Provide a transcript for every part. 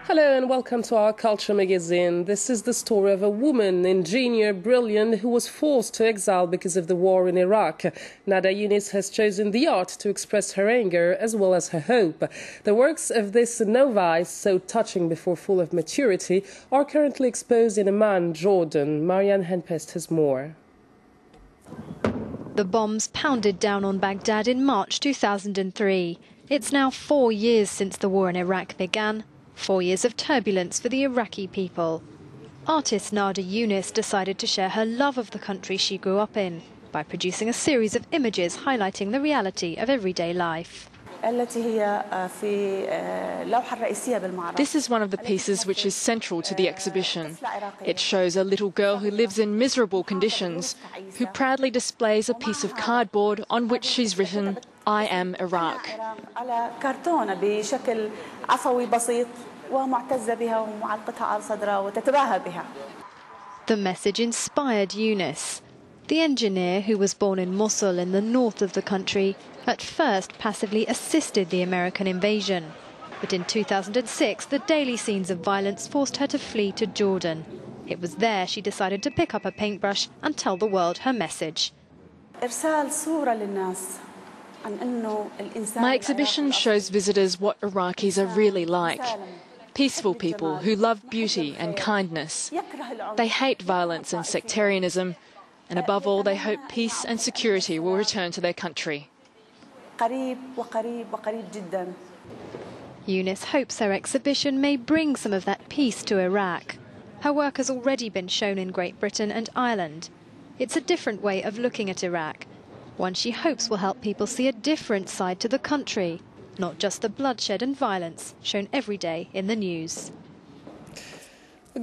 Hello and welcome to our Culture magazine. This is the story of a woman, ingenious, brilliant, who was forced to exile because of the war in Iraq. Nada Younes has chosen the art to express her anger as well as her hope. The works of this novice, so touching before full of maturity, are currently exposed in Amman, Jordan. Marianne Henpest has more. The bombs pounded down on Baghdad in March 2003. It's now 4 years since the war in Iraq began. 4 years of turbulence for the Iraqi people. Artist Nada Younes decided to share her love of the country she grew up in by producing a series of images highlighting the reality of everyday life. This is one of the pieces which is central to the exhibition. It shows a little girl who lives in miserable conditions, who proudly displays a piece of cardboard on which she's written, "I am Iraq." The message inspired Younes. The engineer, who was born in Mosul in the north of the country, at first passively assisted the American invasion. But in 2006, the daily scenes of violence forced her to flee to Jordan. It was there she decided to pick up a paintbrush and tell the world her message. My exhibition shows visitors what Iraqis are really like. Peaceful people who love beauty and kindness. They hate violence and sectarianism, and above all they hope peace and security will return to their country. Younes hopes her exhibition may bring some of that peace to Iraq. Her work has already been shown in Great Britain and Ireland. It's a different way of looking at Iraq, one she hopes will help people see a different side to the country, not just the bloodshed and violence shown every day in the news.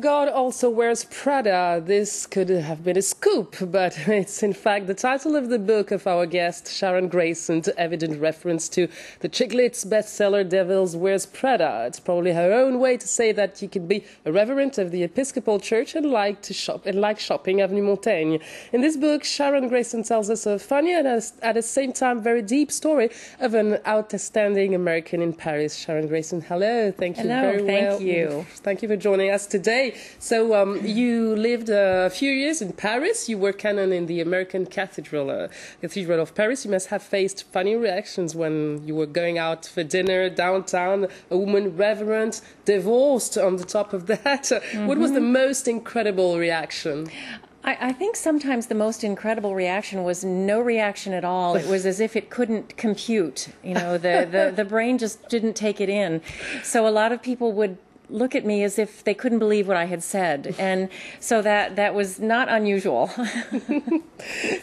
God also wears Prada. This could have been a scoop, but it's in fact the title of the book of our guest, Sharon Grayson, to evident reference to the Chiclets bestseller Devils Wears Prada. It's probably her own way to say that you can be a reverend of the Episcopal Church and like shopping Avenue Montaigne. In this book, Sharon Grayson tells us a funny and at the same time very deep story of an outstanding American in Paris. Sharon Grayson, hello. Thank you very well. Thank you. Thank you for joining us today. So you lived a few years in Paris. You were canon in the American Cathedral of Paris. You must have faced funny reactions when you were going out for dinner downtown, a woman reverend, divorced on the top of that. What was the most incredible reaction? I think sometimes the most incredible reaction was no reaction at all. It was as if it couldn't compute. You know, the brain just didn't take it in. So a lot of people would look at me as if they couldn't believe what I had said, and so that was not unusual.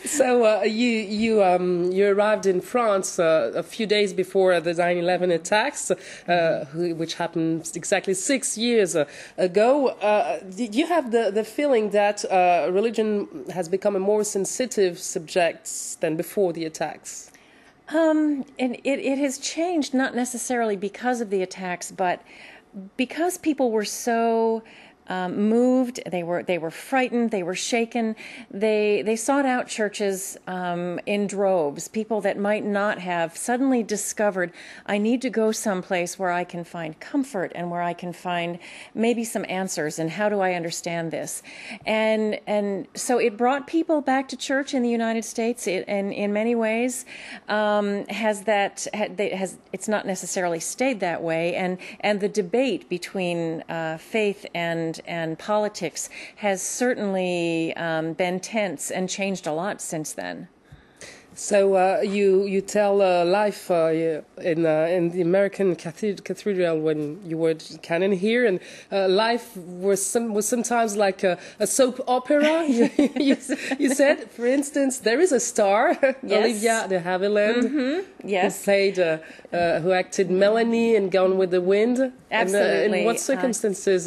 So you arrived in France a few days before the 9/11 attacks, which happened exactly 6 years ago. Did you have the feeling that religion has become a more sensitive subject than before the attacks? And it has changed, not necessarily because of the attacks, but because people were so moved, they were frightened, they were shaken. They sought out churches in droves. People that might not have suddenly discovered, I need to go someplace where I can find comfort and where I can find maybe some answers. And how do I understand this? And so it brought people back to church in the United States. And in many ways, it's not necessarily stayed that way. And the debate between faith and politics has certainly been tense and changed a lot since then. So you tell life in the American Cathedral when you were canon here, and life was sometimes like a soap opera. you said, for instance, there is a star, yes. Olivia de Havilland, yes, who played, who acted Melanie in Gone with the Wind. Absolutely. And in what circumstances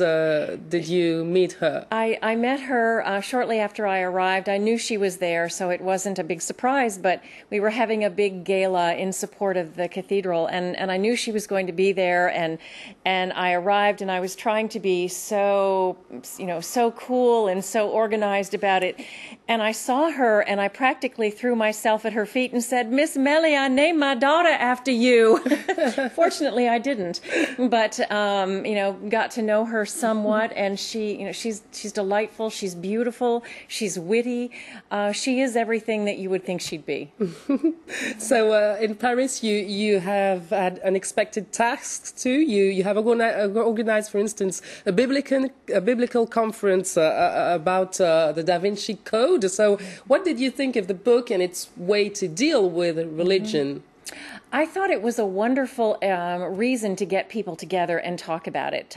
did you meet her? I met her shortly after I arrived. I knew she was there, so it wasn't a big surprise, but but we were having a big gala in support of the cathedral, and I knew she was going to be there, and I arrived, and I was trying to be so, so cool and so organized about it, and I saw her, and I practically threw myself at her feet and said, "Miss Melly, I named my daughter after you." Fortunately, I didn't, but got to know her somewhat, and she's delightful, she's beautiful, she's witty, she is everything that you would think she'd be. So in Paris, you have had unexpected tasks too. You have organized, for instance, a biblical conference about the Da Vinci Code. So what did you think of the book and its way to deal with religion? I thought it was a wonderful reason to get people together and talk about it.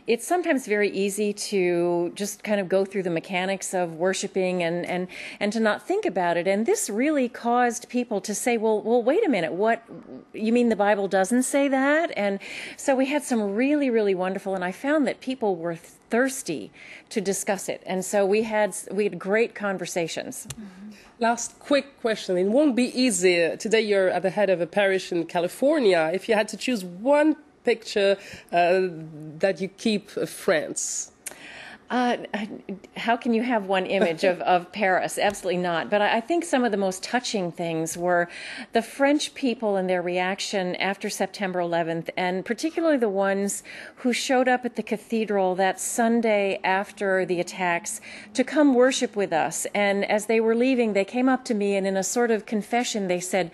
It's sometimes very easy to just kind of go through the mechanics of worshiping and to not think about it. And this really caused people to say, well, wait a minute, what, you mean the Bible doesn't say that? And so we had some really, really wonderful, and I found that people were thirsty to discuss it. And so we had great conversations. Mm-hmm. Last quick question. It won't be easy. Today you're at the head of a parish in California. If you had to choose one picture that you keep of France. How can you have one image of Paris? Absolutely not. But I think some of the most touching things were the French people and their reaction after September 11th, and particularly the ones who showed up at the cathedral that Sunday after the attacks to come worship with us. And as they were leaving, they came up to me, and in a sort of confession, they said,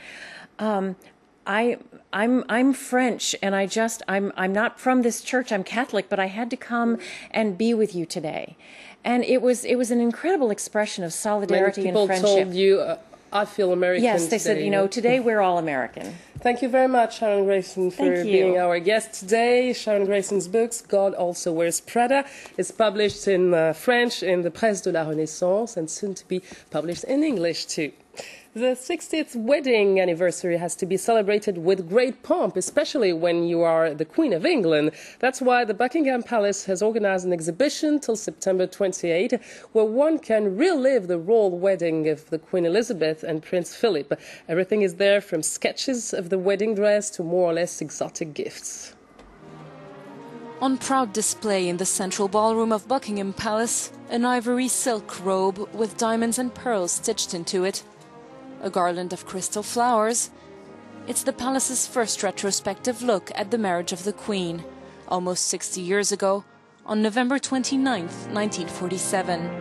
I'm French, and I'm not from this church. I'm Catholic, but I had to come and be with you today, and it was an incredible expression of solidarity and friendship. People told you, I feel American. Yes, they said, today we're all American. Thank you very much, Sharon Grayson, for being our guest today. Sharon Grayson's books, God Also Wears Prada, is published in French in the Presse de la Renaissance, and soon to be published in English too. The 60th wedding anniversary has to be celebrated with great pomp, especially when you are the Queen of England. That's why the Buckingham Palace has organized an exhibition till September 28, where one can relive the royal wedding of the Queen Elizabeth and Prince Philip. Everything is there, from sketches of the wedding dress to more or less exotic gifts. On proud display in the central ballroom of Buckingham Palace, an ivory silk robe with diamonds and pearls stitched into it, a garland of crystal flowers. It's the palace's first retrospective look at the marriage of the Queen, almost 60 years ago, on November 29, 1947.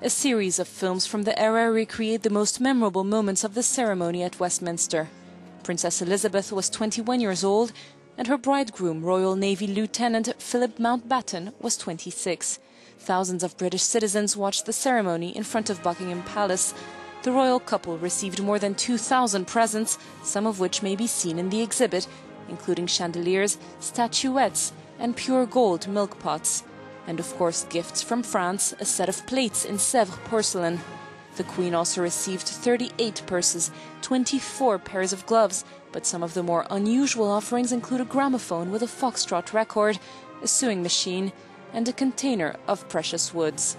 A series of films from the era recreate the most memorable moments of the ceremony at Westminster. Princess Elizabeth was 21 years old, and her bridegroom, Royal Navy Lieutenant Philip Mountbatten, was 26. Thousands of British citizens watched the ceremony in front of Buckingham Palace. The royal couple received more than 2,000 presents, some of which may be seen in the exhibit, including chandeliers, statuettes, and pure gold milk pots. And of course gifts from France, a set of plates in Sèvres porcelain. The Queen also received 38 purses, 24 pairs of gloves, but some of the more unusual offerings include a gramophone with a foxtrot record, a sewing machine, and a container of precious woods.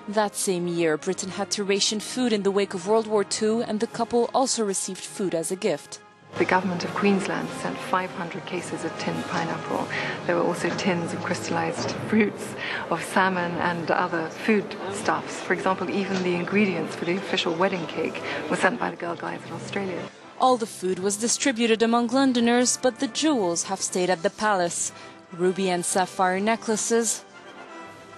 That same year, Britain had to ration food in the wake of World War II, and the couple also received food as a gift. The government of Queensland sent 500 cases of tinned pineapple. There were also tins of crystallized fruits, of salmon and other food stuffs. For example, even the ingredients for the official wedding cake were sent by the Girl Guides of Australia. All the food was distributed among Londoners, but the jewels have stayed at the palace. Ruby and sapphire necklaces,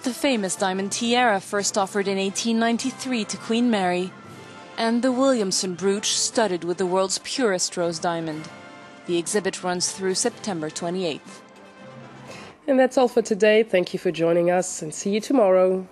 the famous diamond tiara first offered in 1893 to Queen Mary, and the Williamson brooch studded with the world's purest rose diamond. The exhibit runs through September 28th. And that's all for today. Thank you for joining us, and see you tomorrow.